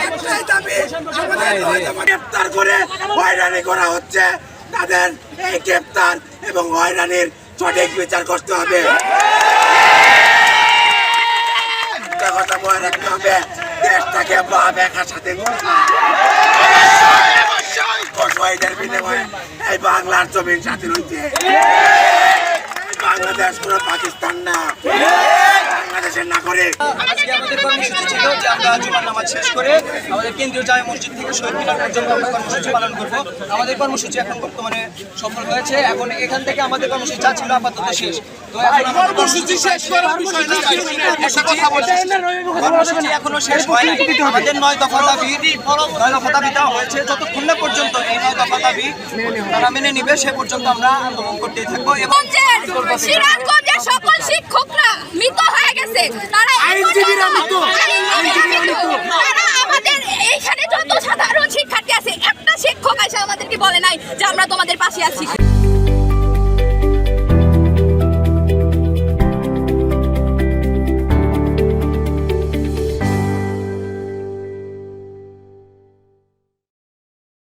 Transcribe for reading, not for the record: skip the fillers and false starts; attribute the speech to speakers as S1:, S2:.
S1: একটাই দাবি, আমাদের গ্রেফতার করে হয়রানি করা হচ্ছে, তাদের এই গ্রেফতার এবং হয়রানির সঠিক বিচার করতে হবে। কথা মনে রাখতে হবে, দেশটাকে বাপ একার সাথে শহীদের বিনিময়ে এই বাংলার জমিন স্বাধীন হয়েছে। বাংলাদেশ কোনো পাকিস্তান না, বাংলাদেশের নাগরিক।
S2: আজকে আমাদের কর্মসূচি ছিল যে আমরা জুমার নামাজ শেষ করে আমাদের কেন্দ্রীয় জামে মসজিদ থেকে শহীদ মিনার পর্যন্ত আমরা কর্মসূচি পালন করব। আমাদের কর্মসূচি এখন বর্তমানে সফল হয়েছে। এখন এখান থেকে আমাদের কর্মসূচি যা ছিল আপাতত শেষ। তো এখন কর্মসূচি শেষ করার বিষয় না, কর্মসূচি এখনো শেষ হয়নি। আমাদের 9 দফা দাবি দেওয়া হয়েছে। যতক্ষণ না পর্যন্ত এই 9 দফা দাবি তারা মেনে নিবে সে পর্যন্ত আমরা আন্দোলন করতেই থাকবো। এবং
S3: সিরাজগঞ্জের সকল শিক্ষকরা মৃত হয়ে গেছে, তারা আমাদের এইখানে যত সাধারণ শিক্ষার্থী আছে, একটা শিক্ষক এসে আমাদেরকে বলে নাই যে আমরা তোমাদের পাশে আছি।